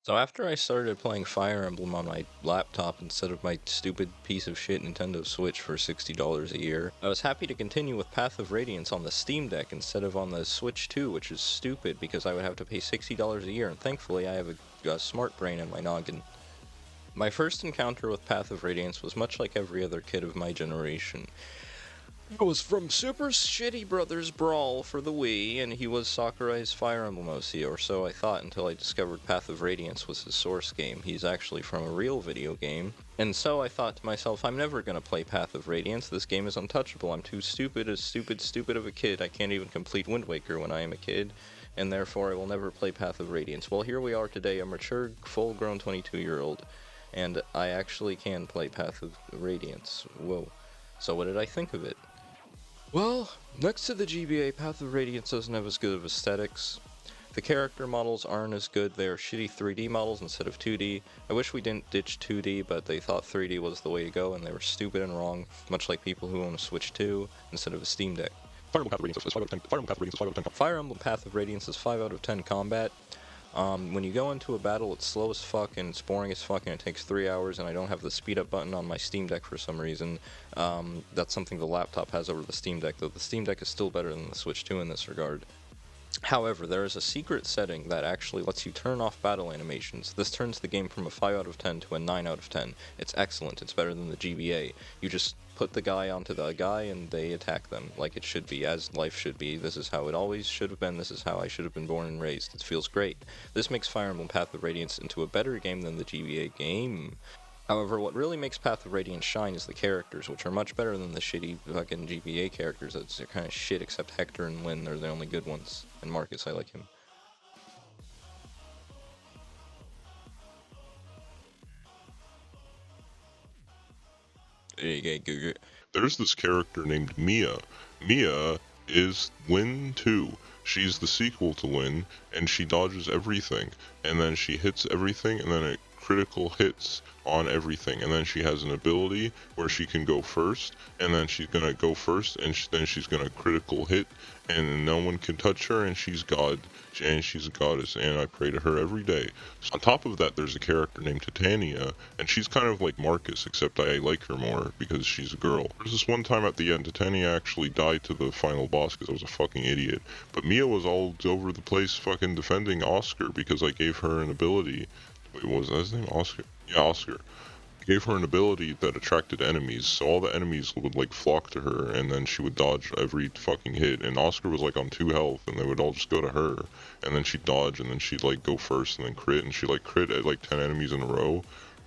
So after I started playing Fire Emblem on my laptop instead of my stupid piece of shit Nintendo Switch for $60 a year, I was happy to continue with Path of Radiance on the Steam Deck instead of on the Switch 2, which is stupid because I would have to pay $60 a year, and thankfully I have a smart brain in my noggin. My first encounter with Path of Radiance was much like every other kid of my generation. It was from Super Shitty Brothers Brawl for the Wii, and he was Sakurai's Fire Emblem OC, or so I thought until I discovered Path of Radiance was his source game. He's actually from a real video game. And so I thought to myself, I'm never gonna play Path of Radiance, this game is untouchable, I'm too stupid of a kid, I can't even complete Wind Waker when I am a kid, and therefore I will never play Path of Radiance. Well, here we are today, a mature, full-grown 22-year-old, and I actually can play Path of Radiance. Whoa. So what did I think of it? Well, next to the GBA, Path of Radiance doesn't have as good of aesthetics. The character models aren't as good, they are shitty 3D models instead of 2D. I wish we didn't ditch 2D, but they thought 3D was the way to go, and they were stupid and wrong, much like people who own a Switch 2 instead of a Steam Deck. Fire Emblem Path of Radiance is 5 out of 10. Fire Emblem Path of Radiance is 5 out of 10. Fire Emblem Path of Radiance is 5 out of 10 combat. When you go into a battle, it's slow as fuck, and it's boring as fuck, and it takes 3 hours, and I don't have the speed up button on my Steam Deck for some reason. That's something the laptop has over the Steam Deck, though the Steam Deck is still better than the Switch 2 in this regard. However, there is a secret setting that actually lets you turn off battle animations. This turns the game from a 5 out of 10 to a 9 out of 10. It's excellent, it's better than the GBA. You just put the guy onto the guy and they attack them, like it should be, as life should be. This is how it always should have been, this is how I should have been born and raised. It feels great. This makes Fire Emblem Path of Radiance into a better game than the GBA game. However, what really makes Path of Radiance shine is the characters, which are much better than the shitty fucking GBA characters. They're kind of shit, except Hector and Lynn, they're the only good ones. And Marcus, I like him. There's this character named Mia. Mia is Lyn 2. She's the sequel to Lyn, and she dodges everything, and then she hits everything, and then it critical hits on everything, and then she has an ability where she can go first, and then she's gonna go first, and then she's gonna critical hit, and no one can touch her, and she's God, and she's a goddess, and I pray to her every day. So on top of that, there's a character named Titania, and she's kind of like Marcus, except I like her more because she's a girl. There's this one time at the end, Titania actually died to the final boss because I was a fucking idiot, but Mia was all over the place fucking defending Oscar because I gave her an ability. Wait, what was that his name? Oscar? Yeah, Oscar. Gave her an ability that attracted enemies, so all the enemies would like flock to her, and then she would dodge every fucking hit, and Oscar was like on 2 health, and they would all just go to her, and then she'd dodge, and then she'd like go first, and then crit, and she like crit at like 10 enemies in a row,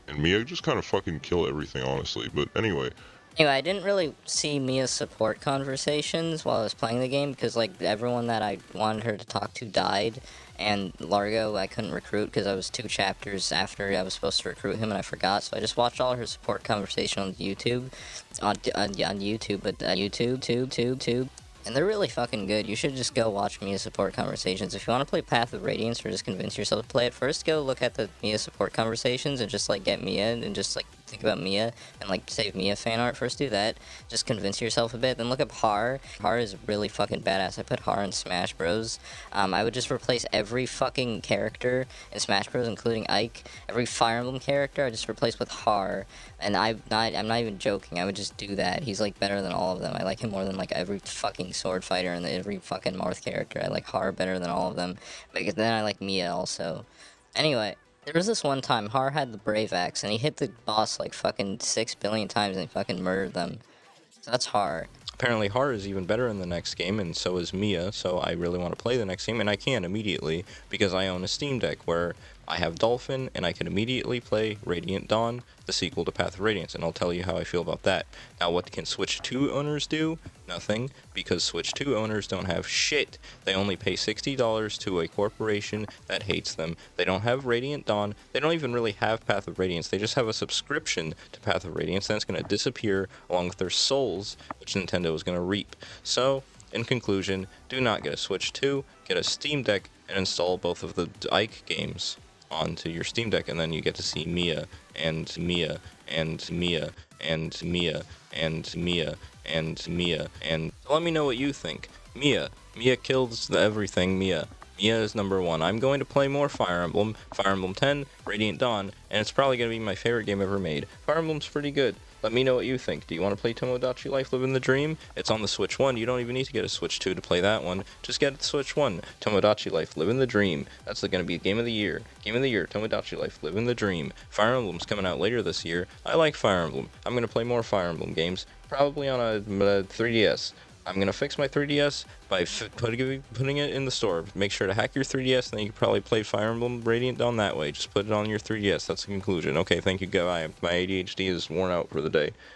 and Mia just kind of fucking kill everything, honestly. But anyway, I didn't really see Mia's support conversations while I was playing the game because, like, everyone that I wanted her to talk to died, and Largo I couldn't recruit because I was 2 chapters after I was supposed to recruit him and I forgot, so I just watched all her support conversation on YouTube, YouTube, and they're really fucking good. You should just go watch Mia support conversations. If you want to play Path of Radiance or just convince yourself to play it, first go look at the Mia support conversations and just, like, get Mia and just, like, think about Mia and, like, save Mia fan art. First do that. Just convince yourself a bit. Then look up Har. Har is really fucking badass. I put Har in Smash Bros. I would just replace every fucking character in Smash Bros, including Ike. Every Fire Emblem character I just replace with Har. And I'm not even joking. I would just do that. He's, like, better than all of them. I like him more than, like, every fucking sword fighter and every fucking Marth character. I like Har better than all of them. But then I like Mia also. Anyway, there was this one time Har had the Brave Axe and he hit the boss like fucking 6 billion times and he fucking murdered them. So that's Har. Apparently Har is even better in the next game, and so is Mia, so I really want to play the next game, and I can immediately, because I own a Steam Deck, where I have Dolphin, and I can immediately play Radiant Dawn, the sequel to Path of Radiance, and I'll tell you how I feel about that. Now, what can Switch 2 owners do? Nothing, because Switch 2 owners don't have shit. They only pay $60 to a corporation that hates them. They don't have Radiant Dawn, they don't even really have Path of Radiance, they just have a subscription to Path of Radiance, then it's going to disappear along with their souls, which Nintendo is going to reap. So, in conclusion, do not get a Switch 2, get a Steam Deck, and install both of the Ike games onto your Steam Deck, and then you get to see Mia, and Mia, and Mia, and Mia, and Mia, and Mia, and let me know what you think. Mia kills everything, Mia. Mia is number 1. I'm going to play more Fire Emblem, Fire Emblem 10, Radiant Dawn, and it's probably going to be my favorite game ever made. Fire Emblem's pretty good. Let me know what you think. Do you want to play Tomodachi Life Living the Dream? It's on the Switch 1. You don't even need to get a Switch 2 to play that one. Just get the Switch 1. Tomodachi Life Living the Dream. That's going to be a game of the year. Game of the year, Tomodachi Life Living the Dream. Fire Emblem's coming out later this year. I like Fire Emblem. I'm going to play more Fire Emblem games, probably on a 3DS. I'm going to fix my 3DS by putting it in the store. Make sure to hack your 3DS, and then you can probably play Fire Emblem Radiant Dawn that way. Just put it on your 3DS. That's the conclusion. Okay, thank you, guy. My ADHD is worn out for the day.